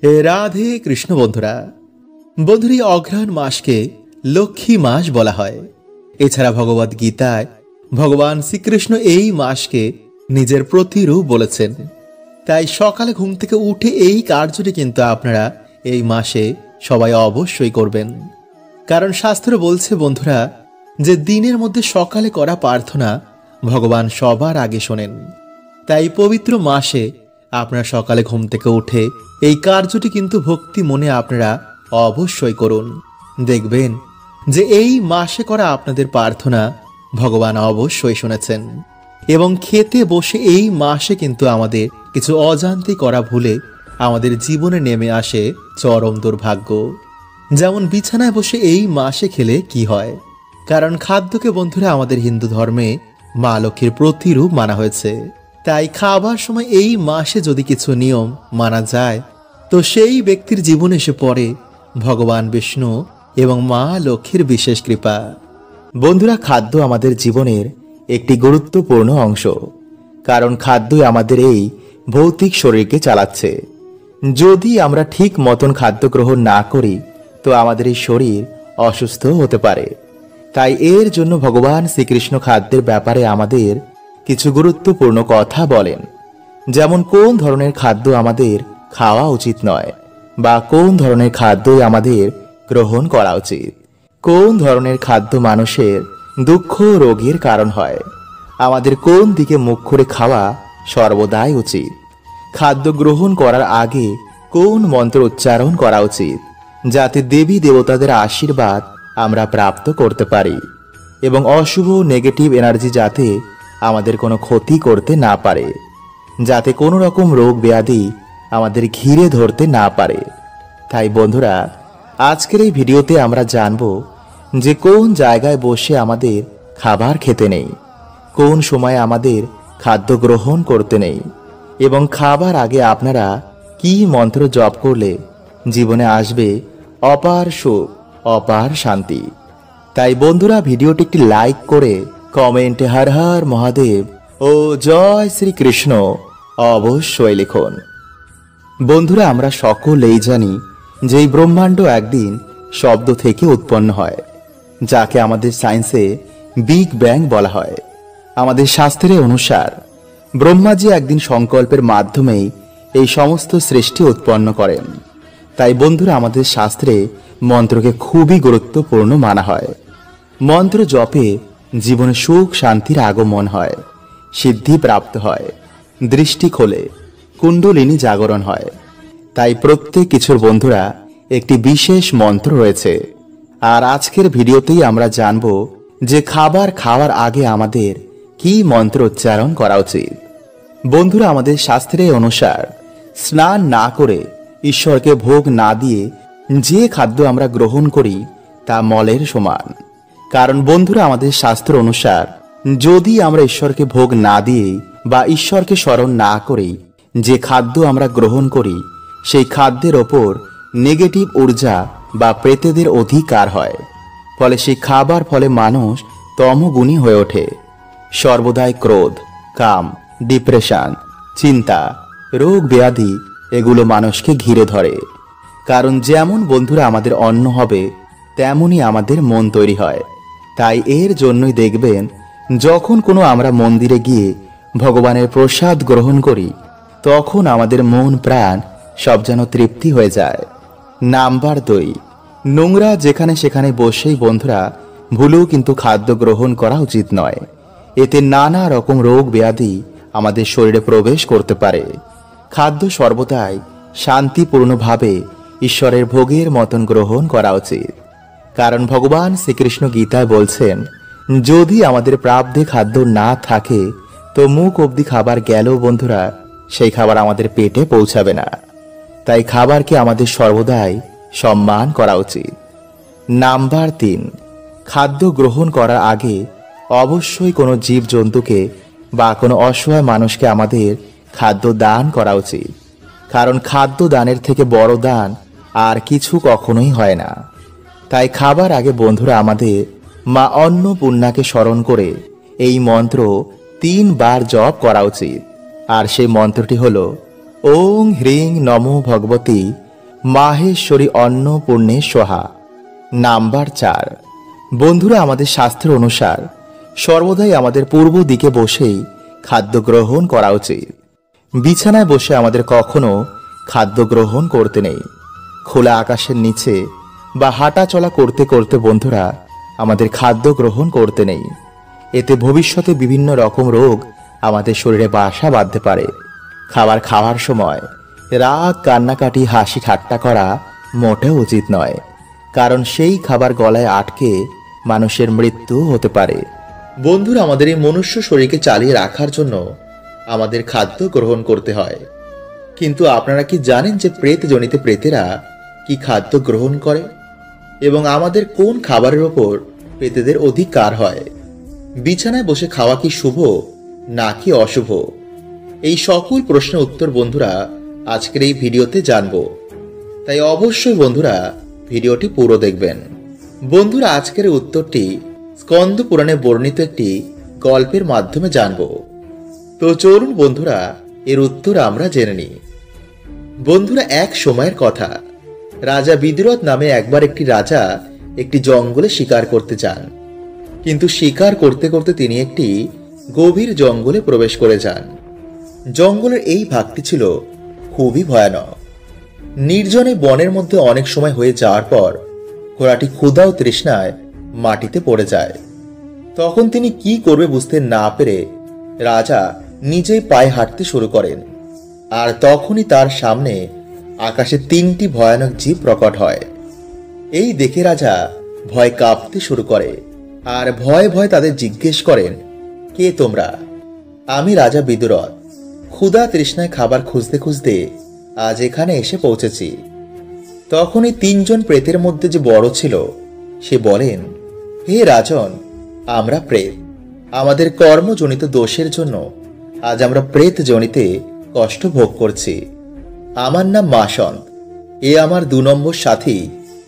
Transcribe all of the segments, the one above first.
রাধে কৃষ্ণ বন্ধুরা। বন্ধুরা, অঘ্রাণ মাসকে লক্ষ্মী মাস বলা হয়। এছাড়া ভগবদ গীতায় ভগবান শ্রীকৃষ্ণ এই মাসকে নিজের প্রতিরূপ বলেছেন। তাই সকালে ঘুম থেকে উঠে এই কার্যটি কিন্তু আপনারা এই মাসে সবাই অবশ্যই করবেন। কারণ শাস্ত্র বলছে বন্ধুরা যে দিনের মধ্যে সকালে করা প্রার্থনা ভগবান সবার আগে শোনেন। তাই পবিত্র মাসে আপনারা সকালে ঘুম থেকে উঠে এই কার্যটি কিন্তু ভক্তি মনে আপনারা অবশ্যই করুন। দেখবেন যে এই মাসে করা আপনাদের প্রার্থনা ভগবান অবশ্যই শুনেছেন। এবং খেতে বসে এই মাসে কিন্তু আমাদের কিছু অজান্তে করা ভুলে আমাদের জীবনে নেমে আসে চরম দুর্ভাগ্য। যেমন বিছানায় বসে এই মাসে খেলে কি হয়, কারণ খাদ্যকে বন্ধুরা আমাদের হিন্দু ধর্মে মা লক্ষ্মীর প্রতিরূপ মানা হয়েছে। তাই খাবার সময় এই মাসে যদি কিছু নিয়ম মানা যায় তো সেই ব্যক্তির জীবনে এসে পড়ে ভগবান বিষ্ণু এবং মা লক্ষ্মীর বিশেষ কৃপা। বন্ধুরা, খাদ্য আমাদের জীবনের একটি গুরুত্বপূর্ণ অংশ, কারণ খাদ্যই আমাদের এই ভৌতিক শরীরকে চালাচ্ছে। যদি আমরা ঠিক মতন খাদ্য গ্রহণ না করি তো আমাদের এই শরীর অসুস্থ হতে পারে। তাই এর জন্য ভগবান শ্রীকৃষ্ণ খাদ্যের ব্যাপারে আমাদের কিছু গুরুত্বপূর্ণ কথা বলেন। যেমন কোন ধরনের খাদ্য আমাদের খাওয়া উচিত নয়, বা কোন ধরনের খাদ্যই আমাদের গ্রহণ করা উচিত, কোন ধরনের খাদ্য মানুষের দুঃখ রোগের কারণ হয়, আমাদের কোন দিকে মুখ করে খাওয়া সর্বদাই উচিত, খাদ্য গ্রহণ করার আগে কোন মন্ত্র উচ্চারণ করা উচিত যাতে দেবী দেবতাদের আশীর্বাদ আমরা প্রাপ্ত করতে পারি, এবং অশুভ নেগেটিভ এনার্জি যাতে আমাদের কোনো ক্ষতি করতে না পারে, যাতে কোনো রকম রোগ ব্যাধি আমাদের ঘিরে ধরতে না পারে। তাই বন্ধুরা, আজকের এই ভিডিওতে আমরা জানব যে কোন জায়গায় বসে আমাদের খাবার খেতে নেই, কোন সময় আমাদের খাদ্য গ্রহণ করতে নেই, এবং খাবার আগে আপনারা কি মন্ত্র জপ করলে জীবনে আসবে অপার সুখ, অপার শান্তি। তাই বন্ধুরা, ভিডিওটি একটি লাইক করে কমেন্টে হর হর মহাদেব ও জয় শ্রীকৃষ্ণ অবশ্যই লিখুন। বন্ধুরা, আমরা সকলেই জানি যে এই ব্রহ্মাণ্ড একদিন শব্দ থেকে উৎপন্ন হয়, যাকে আমাদের সায়েন্সে বিগ ব্যাং বলা হয়। আমাদের শাস্ত্রের অনুসার ব্রহ্মাজি একদিন সংকল্পের মাধ্যমেই এই সমস্ত সৃষ্টি উৎপন্ন করেন। তাই বন্ধুরা, আমাদের শাস্ত্রে মন্ত্রকে খুবই গুরুত্বপূর্ণ মানা হয়। মন্ত্র জপে জীবনে সুখ শান্তির আগমন হয়, সিদ্ধি প্রাপ্ত হয়, দৃষ্টি খোলে, কুণ্ডলিনী জাগরণ হয়। তাই প্রত্যেক কিছুর বন্ধুরা একটি বিশেষ মন্ত্র রয়েছে। আর আজকের ভিডিওতেই আমরা জানব যে খাবার খাওয়ার আগে আমাদের কি মন্ত্র উচ্চারণ করা উচিত। বন্ধুরা, আমাদের শাস্ত্রের অনুসার স্নান না করে ঈশ্বরকে ভোগ না দিয়ে যে খাদ্য আমরা গ্রহণ করি তা মলের সমান। কারণ বন্ধুরা, আমাদের শাস্ত্র অনুসার যদি আমরা ঈশ্বরকে ভোগ না দিয়ে বা ঈশ্বরকে স্মরণ না করি যে খাদ্য আমরা গ্রহণ করি সেই খাদ্যের ওপর নেগেটিভ ঊর্জা বা প্রেতেদের অধিকার হয়। ফলে সেই খাবার ফলে মানুষ তমগুণী হয়ে ওঠে। সর্বদাই ক্রোধ, কাম, ডিপ্রেশন, চিন্তা, রোগ ব্যাধি এগুলো মানুষকে ঘিরে ধরে। কারণ যেমন বন্ধুরা আমাদের অন্ন হবে তেমনই আমাদের মন তৈরি হয়। তাই এর জন্যই দেখবেন যখন কোনো আমরা মন্দিরে গিয়ে ভগবানের প্রসাদ গ্রহণ করি তখন আমাদের মন প্রাণ সব যেন তৃপ্তি হয়ে যায়। নাম্বার 2, নোংরা যেখানে সেখানে বসেই বন্ধুরা ভুলেও কিন্তু খাদ্য গ্রহণ করা উচিত নয়। এতে নানা রকম রোগ ব্যাধি আমাদের শরীরে প্রবেশ করতে পারে। খাদ্য সর্বদাই শান্তিপূর্ণভাবে ঈশ্বরের ভোগের মতন গ্রহণ করা উচিত। কারণ ভগবান শ্রীকৃষ্ণ গীতায় বলছেন, যদি আমাদের প্রাপ্যে খাদ্য না থাকে তো মুখ অবধি খাবার গেলেও বন্ধুরা সেই খাবার আমাদের পেটে পৌঁছাবে না। তাই খাবারকে আমাদের সর্বদাই সম্মান করা উচিত। নাম্বার 3, খাদ্য গ্রহণ করার আগে অবশ্যই কোনো জীবজন্তুকে বা কোনো অসহায় মানুষকে আমাদের খাদ্য দান করা উচিত। কারণ খাদ্য দানের থেকে বড় দান আর কিছু কখনোই হয় না। তাই খাবার আগে বন্ধুরা আমাদের মা অন্নপূর্ণাকে স্মরণ করে এই মন্ত্র 3 বার জপ করা উচিত। আর সেই মন্ত্রটি হলো ওং হ্রিং নমো ভগবতী মাহেশ্বরী অন্নপূর্ণে সোহা। নাম্বার 4, বন্ধুরা আমাদের শাস্ত্র অনুসার সর্বদাই আমাদের পূর্ব দিকে বসেই খাদ্য গ্রহণ করা উচিত। বিছানায় বসে আমাদের কখনো খাদ্য গ্রহণ করতে নেই। খোলা আকাশের নিচে বা হাঁটা চলা করতে করতে বন্ধুরা আমাদের খাদ্য গ্রহণ করতে নেই। এতে ভবিষ্যতে বিভিন্ন রকম রোগ আমাদের শরীরে বাসা বাঁধতে পারে। খাবার খাওয়ার সময় রাগ, কান্নাকাটি, হাসি ঠাট্টা করা মোটেও উচিত নয়, কারণ সেই খাবার গলায় আটকে মানুষের মৃত্যু হতে পারে। বন্ধুরা আমাদের এই মনুষ্য শরীরকে চালিয়ে রাখার জন্য আমাদের খাদ্য গ্রহণ করতে হয়। কিন্তু আপনারা কি জানেন যে প্রেতজনিত প্রেতেরা কি খাদ্য গ্রহণ করে এবং আমাদের কোন খাবারের ওপর প্রেতেদের অধিকার হয়? বিছানায় বসে খাওয়া কি শুভ নাকি অশুভ? এই সকল প্রশ্নের উত্তর বন্ধুরা আজকের এই ভিডিওতে জানব। তাই অবশ্যই বন্ধুরা ভিডিওটি পুরো দেখবেন। বন্ধুরা আজকের উত্তরটি স্কন্দ পুরাণে বর্ণিত একটি গল্পের মাধ্যমে জানব। তো চলুন বন্ধুরা এর উত্তর আমরা জেনে নিই। বন্ধুরা এক সময়ের কথা, রাজা বিদুরথ নামে একবার একটি রাজা একটি জঙ্গলে শিকার করতে যান। কিন্তু শিকার করতে করতে তিনি একটি গভীর জঙ্গলে প্রবেশ করে যান। জঙ্গলের এই ভাগটি ছিল খুবই ভয়ানক। নির্জনে বনের মধ্যে অনেক সময় হয়ে যাওয়ার পর ঘোড়াটি ক্ষুধা ও তৃষ্ণায় মাটিতে পড়ে যায়। তখন তিনি কি করবে বুঝতে না পেরে রাজা নিজেই পায়ে হাঁটতে শুরু করেন। আর তখনই তার সামনে আকাশে 3টি ভয়ানক জীব প্রকট হয়। এই দেখে রাজা ভয় কাঁপতে শুরু করে আর ভয়ে ভয়ে তাদের জিজ্ঞেস করেন, কে তোমরা? আমি রাজা বিদুরথ। ক্ষুধা তৃষ্ণায় খাবার খুঁজতে খুঁজতে আজ এখানে এসে পৌঁছেছি। তখনই 3জন প্রেতের মধ্যে যে বড় ছিল সে বলেন, হে রাজন, আমরা প্রেত। আমাদের কর্মজনিত দোষের জন্য আজ আমরা প্রেত জনিতে কষ্ট ভোগ করছি। আমার নাম মাসন, এ আমার 2 নম্বর সাথী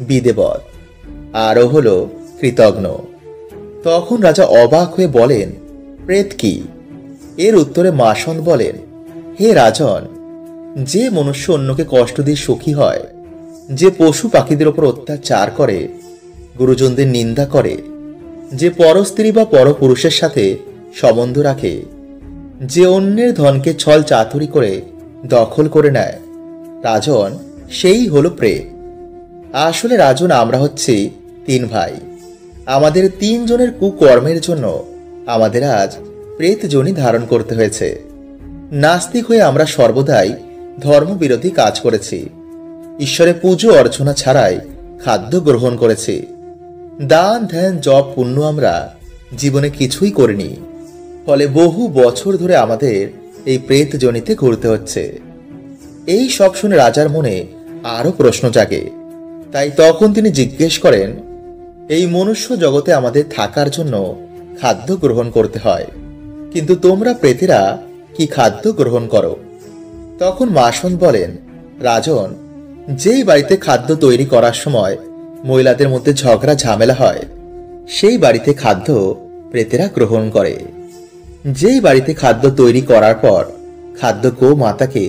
বিদেবত, আরও হলো কৃতঘ্ন। তখন রাজা অবাক হয়ে বলেন, প্রেত কি? এর উত্তরে মাসন বলেন, হে রাজন, যে মনুষ্য অন্যকে কষ্ট দিয়ে সুখী হয়, যে পশু পাখিদের ওপর অত্যাচার করে, গুরুজনদের নিন্দা করে, যে পরস্ত্রী বা পরপুরুষের সাথে সম্বন্ধ রাখে, যে অন্যের ধনকে ছল চাতুরি করে দখল করে নেয়, রাজন সেই হলো প্রেত। আসলে রাজন আমরা হচ্ছি 3 ভাই। আমাদের 3 জনের কুকর্মের জন্য আমাদের আজ প্রেতজনি ধারণ করতে হয়েছে। নাস্তিক হয়ে আমরা সর্বদাই ধর্মবিরোধী কাজ করেছি। ঈশ্বরের পুজো অর্চনা ছাড়াই খাদ্য গ্রহণ করেছি। দান ধ্যান জপ পুণ্য আমরা জীবনে কিছুই করিনি। ফলে বহু বছর ধরে আমাদের এই প্রেতজনিতে ঘুরতে হচ্ছে। এই সব শুনে রাজার মনে আরো প্রশ্ন জাগে। তাই তখন তিনি জিজ্ঞেস করেন, এই মনুষ্য জগতে আমাদের থাকার জন্য খাদ্য গ্রহণ করতে হয়, কিন্তু তোমরা প্রেতেরা কি খাদ্য গ্রহণ করো? তখন মাসন বলেন, রাজন, যেই বাড়িতে খাদ্য তৈরি করার সময় মহিলাদের মধ্যে ঝগড়া ঝামেলা হয়, সেই বাড়িতে খাদ্য প্রেতেরা গ্রহণ করে। যেই বাড়িতে খাদ্য তৈরি করার পর খাদ্য গো মাতাকে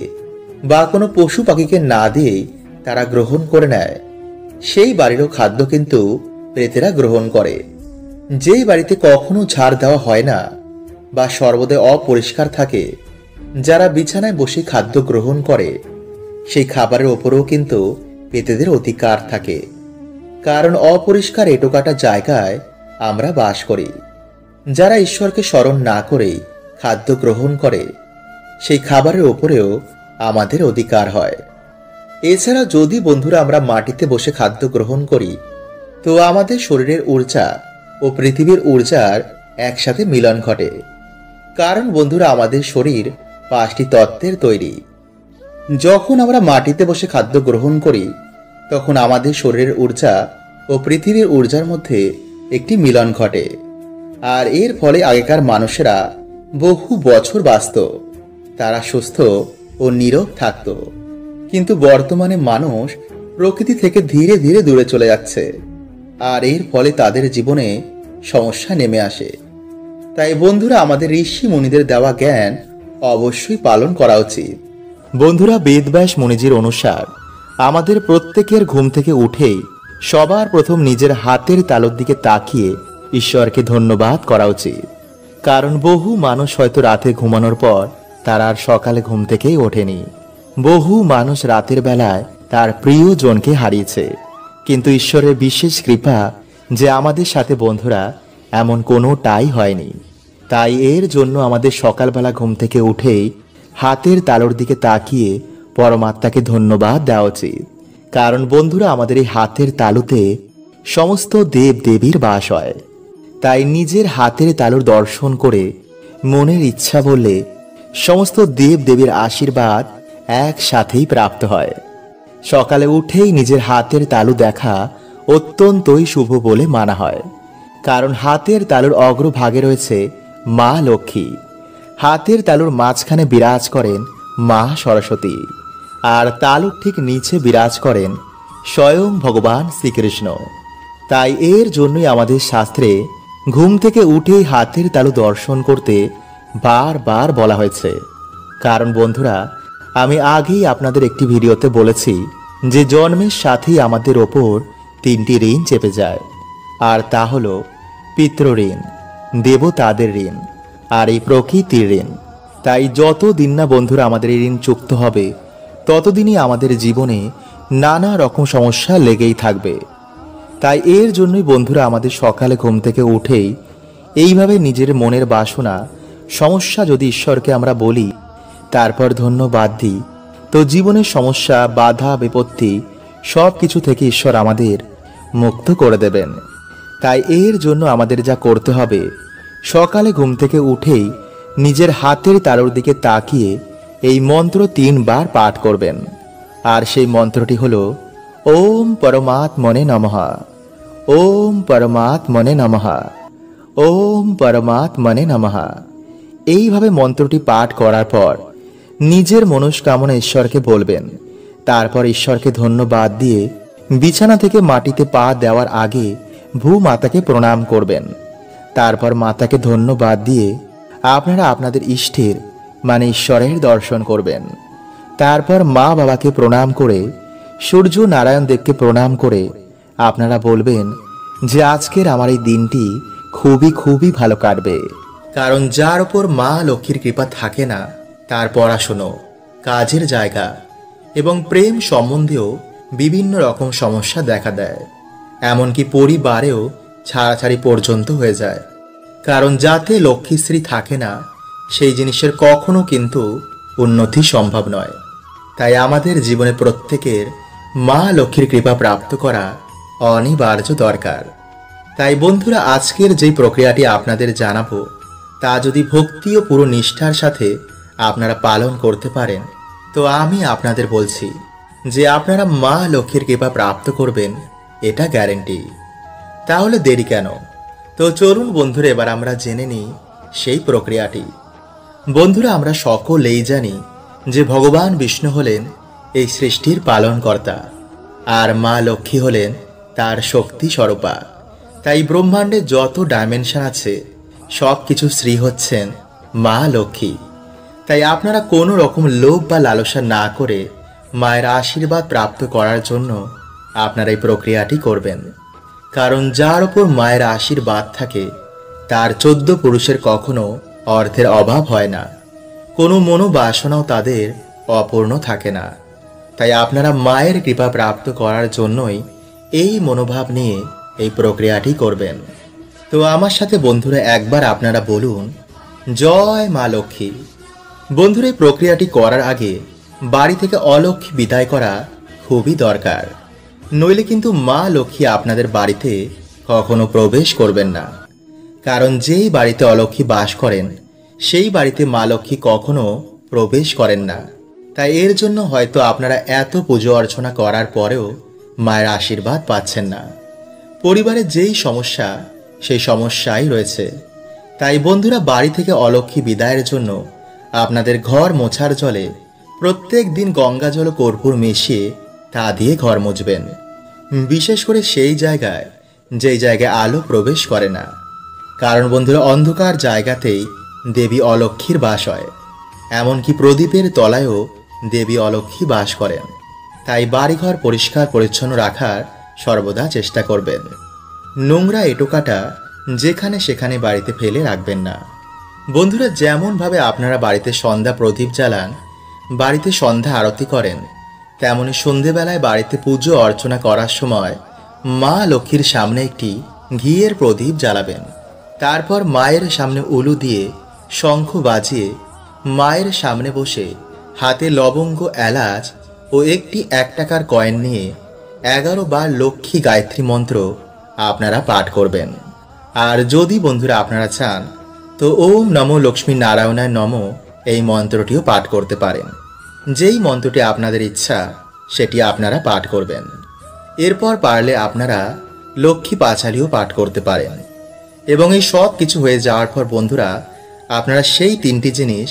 বা কোনো পশু পাখিকে না দিয়েই তারা গ্রহণ করে নেয়, সেই বাড়িরও খাদ্য কিন্তু প্রেতেরা গ্রহণ করে। যেই বাড়িতে কখনো ঝাড় দেওয়া হয় না বা সর্বদাই অপরিষ্কার থাকে, যারা বিছানায় বসে খাদ্য গ্রহণ করে, সেই খাবারের ওপরেও কিন্তু প্রেতেদের অধিকার থাকে। কারণ অপরিষ্কার এঁটোকাটা জায়গায় আমরা বাস করি। যারা ঈশ্বরকে স্মরণ না করেই খাদ্য গ্রহণ করে, সেই খাবারের ওপরেও আমাদের অধিকার হয়। এছাড়া যদি বন্ধুরা আমরা মাটিতে বসে খাদ্য গ্রহণ করি, তো আমাদের শরীরের ঊর্জা ও পৃথিবীর ঊর্জার একসাথে মিলন ঘটে। কারণ বন্ধুরা আমাদের শরীর 5টি তত্ত্বের তৈরি। যখন আমরা মাটিতে বসে খাদ্য গ্রহণ করি, তখন আমাদের শরীরের ঊর্জা ও পৃথিবীর ঊর্জার মধ্যে একটি মিলন ঘটে। আর এর ফলে আগেকার মানুষেরা বহু বছর বাঁচত, তারা সুস্থ ও নীরব থাকত। কিন্তু বর্তমানে মানুষ প্রকৃতি থেকে ধীরে ধীরে দূরে চলে যাচ্ছে, আর এর ফলে তাদের জীবনে সমস্যা নেমে আসে। তাই বন্ধুরা আমাদের ঋষি মুনিদের দেওয়া জ্ঞান অবশ্যই পালন করা উচিত। বন্ধুরা বেদব্যাস মুনিজির অনুসার আমাদের প্রত্যেকের ঘুম থেকে উঠেই সবার প্রথম নিজের হাতের তালুর দিকে তাকিয়ে ঈশ্বরকে ধন্যবাদ করা উচিত। কারণ বহু মানুষ হয়তো রাতে ঘুমানোর পর তার আর সকালে ঘুম থেকেই ওঠেনি। বহু মানুষ রাতের বেলায় তার প্রিয়জনকে হারিয়েছে। কিন্তু ঈশ্বরের বিশেষ কৃপা যে আমাদের সাথে বন্ধুরা এমন কোনোটাই হয়নি। তাই এর জন্য আমাদের সকালবেলা ঘুম থেকে উঠেই হাতের তালুর দিকে তাকিয়ে পরমাত্মাকে ধন্যবাদ দেওয়া উচিত। কারণ বন্ধুরা আমাদের এই হাতের তালুতে সমস্ত দেব দেবীর বাস হয়। তাই নিজের হাতের তালুর দর্শন করে মনের ইচ্ছা বললে সমস্ত দেব দেবীর আশীর্বাদ একসাথেই প্রাপ্ত হয়। সকালে উঠেই নিজের হাতের তালু দেখা অত্যন্তই শুভ বলে মানা হয়। কারণ হাতের তালুর অগ্রভাগে রয়েছে মা লক্ষ্মী। হাতের তালুর মাঝখানে বিরাজ করেন মা সরস্বতী, আর তালুর ঠিক নিচে বিরাজ করেন স্বয়ং ভগবান শ্রীকৃষ্ণ। তাই এর জন্যই আমাদের শাস্ত্রে ঘুম থেকে উঠেই হাতের তালু দর্শন করতে বারবার বলা হয়েছে। কারণ বন্ধুরা, আমি আগেই আপনাদের একটি ভিডিওতে বলেছি যে জন্মের সাথেই আমাদের ওপর 3টি ঋণ চেপে যায়, আর তা হলো পিতৃঋণ, দেবতাদের ঋণ আর এই প্রকৃতির ঋণ। তাই যতদিন না বন্ধুরা আমাদের এই ঋণ চুক্ত হবে ততদিনই আমাদের জীবনে নানা রকম সমস্যা লেগেই থাকবে। তাই এর জন্যই বন্ধুরা আমাদের সকালে ঘুম থেকে উঠেই এইভাবে নিজের মনের বাসনা সমস্যা যদি ঈশ্বরকে আমরা বলি, তারপর ধন্যবাদ দিই, তো জীবনের সমস্যা বাধা বিপত্তি সব কিছু থেকে ঈশ্বর আমাদের মুক্ত করে দেবেন। তাই এর জন্য আমাদের যা করতে হবে, সকালে ঘুম থেকে উঠেই নিজের হাতের তালুর দিকে তাকিয়ে এই মন্ত্র 3 বার পাঠ করবেন। আর সেই মন্ত্রটি হলো ওম পরমাত্মনে নমঃ, ওম পরমাত্মনে নমঃ, ওম পরমাত্মনে নমঃ। এইভাবে মন্ত্রটি পাঠ করার পর নিজের মনস্কামনা ঈশ্বরকে বলবেন। তারপর ঈশ্বরকে ধন্যবাদ দিয়ে বিছানা থেকে মাটিতে পা দেওয়ার আগে ভূমাতাকে প্রণাম করবেন। তারপর মাতাকে ধন্যবাদ দিয়ে আপনারা আপনাদের ইষ্টের মানে ঈশ্বরের দর্শন করবেন। তারপর মা বাবাকে প্রণাম করে সূর্য নারায়ণ দেবকে প্রণাম করে আপনারা বলবেন যে আজকের আমার এই দিনটি খুবই খুবই ভালো কাটবে। কারণ যার উপর মা লক্ষ্মীর কৃপা থাকে না, তার পড়াশুনো, কাজের জায়গা এবং প্রেম সম্বন্ধেও বিভিন্ন রকম সমস্যা দেখা দেয়। এমনকি পরিবারেও ছাড়াছাড়ি পর্যন্ত হয়ে যায়। কারণ যাতে লক্ষ্মীশ্রী থাকে না, সেই জিনিসের কখনো কিন্তু উন্নতি সম্ভব নয়। তাই আমাদের জীবনে প্রত্যেকের মা লক্ষ্মীর কৃপা প্রাপ্ত করা অনিবার্য দরকার। তাই বন্ধুরা, আজকের যেই প্রক্রিয়াটি আপনাদের জানাবো তা যদি ভক্তি ও পুরো নিষ্ঠার সাথে আপনারা পালন করতে পারেন, তো আমি আপনাদের বলছি যে আপনারা মা লক্ষ্মীর কৃপা প্রাপ্ত করবেন, এটা গ্যারেন্টি। তাহলে দেরি কেন? তো চলুন বন্ধুরা, এবার আমরা জেনে নিই সেই প্রক্রিয়াটি। বন্ধুরা, আমরা সকলেই জানি যে ভগবান বিষ্ণু হলেন এই সৃষ্টির পালনকর্তা, আর মা লক্ষ্মী হলেন তার শক্তি স্বরূপা। তাই ব্রহ্মাণ্ডে যত ডাইমেনশন আছে সব কিছু শ্রী হচ্ছেন মা লক্ষ্মী। তাই আপনারা কোনো রকম লোভ বা লালসা না করে মায়ের আশীর্বাদ প্রাপ্ত করার জন্য আপনারা এই প্রক্রিয়াটি করবেন। কারণ যার উপর মায়ের আশীর্বাদ থাকে তার 14 পুরুষের কখনো অর্থের অভাব হয় না, কোনো মনোবাসনাও তাদের অপূর্ণ থাকে না। তাই আপনারা মায়ের কৃপা প্রাপ্ত করার জন্যই এই মনোভাব নিয়ে এই প্রক্রিয়াটি করবেন। তো আমার সাথে বন্ধুরা একবার আপনারা বলুন, জয় মা লক্ষ্মী। বন্ধুরা, এই প্রক্রিয়াটি করার আগে বাড়ি থেকে অলক্ষ্মী বিদায় করা খুবই দরকার, নইলে কিন্তু মা লক্ষ্মী আপনাদের বাড়িতে কখনো প্রবেশ করবেন না। কারণ যেই বাড়িতে অলক্ষ্মী বাস করেন সেই বাড়িতে মা লক্ষ্মী কখনো প্রবেশ করেন না। তাই এর জন্য হয়তো আপনারা এত পুজো অর্চনা করার পরেও মায়ের আশীর্বাদ পাচ্ছেন না। পরিবারে যেই সমস্যা সেই সমস্যাই রয়েছে। তাই বন্ধুরা, বাড়ি থেকে অলক্ষ্মী বিদায়ের জন্য আপনাদের ঘর মোছার জলে প্রত্যেক দিন গঙ্গা জল ও কর্পূর মিশিয়ে তা দিয়ে ঘর মুছবেন। বিশেষ করে সেই জায়গায় যেই জায়গায় আলো প্রবেশ করে না। কারণ বন্ধুরা, অন্ধকার জায়গাতেই দেবী অলক্ষ্মীর বাস হয়। এমনকি প্রদীপের তলায়ও দেবী অলক্ষ্মী বাস করেন। তাই বাড়িঘর পরিষ্কার পরিচ্ছন্ন রাখার সর্বদা চেষ্টা করবেন। নোংরা এঁটোকাটা যেখানে সেখানে বাড়িতে ফেলে রাখবেন না। বন্ধুরা, যেমনভাবে আপনারা বাড়িতে সন্ধ্যা প্রদীপ জ্বালান, বাড়িতে সন্ধ্যা আরতি করেন, তেমনি সন্ধেবেলায় বাড়িতে পুজো অর্চনা করার সময় মা লক্ষ্মীর সামনে একটি ঘিয়ের প্রদীপ জ্বালাবেন। তারপর মায়ের সামনে উলু দিয়ে শঙ্খ বাজিয়ে মায়ের সামনে বসে হাতে লবঙ্গ, এলাচ ও একটি 1 টাকার কয়েন নিয়ে 11 বার লক্ষ্মী গায়ত্রী মন্ত্র আপনারা পাঠ করবেন। আর যদি বন্ধুরা আপনারা চান তো ওম নমো লক্ষ্মী নারায়ণায় নমো এই মন্ত্রটিও পাঠ করতে পারেন। যেই মন্ত্রটি আপনাদের ইচ্ছা সেটি আপনারা পাঠ করবেন। এরপর পারলে আপনারা লক্ষ্মী পাঁচালীও পাঠ করতে পারেন। এবং এই সব কিছু হয়ে যাওয়ার পর বন্ধুরা আপনারা সেই 3টি জিনিস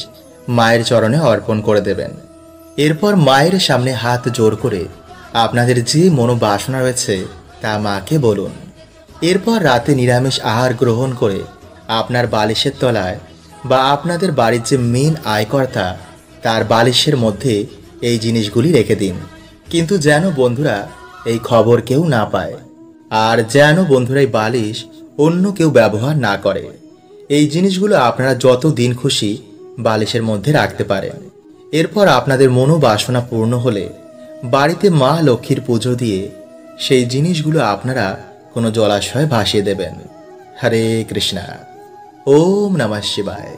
মায়ের চরণে অর্পণ করে দেবেন। এরপর মায়ের সামনে হাত জোর করে আপনাদের যে মনোবাসনা রয়েছে তা মাকে বলুন। এরপর রাতে নিরামিষ আহার গ্রহণ করে আপনার বালিশের তলায় বা আপনাদের বাড়ির যে মেন আয়কর্তা তার বালিশের মধ্যে এই জিনিসগুলি রেখে দিন। কিন্তু যেন বন্ধুরা এই খবর কেউ না পায়, আর যেন বন্ধুরা এই বালিশ অন্য কেউ ব্যবহার না করে। এই জিনিসগুলো আপনারা যত দিন খুশি বালিশের মধ্যে রাখতে পারেন। এরপর আপনাদের মনোবাসনা পূর্ণ হলে বাড়িতে মা লক্ষ্মীর পুজো দিয়ে সেই জিনিসগুলো আপনারা কোনো জলাশয়ে ভাসিয়ে দেবেন। হরে কৃষ্ণা। ওম নমঃ শিবায়।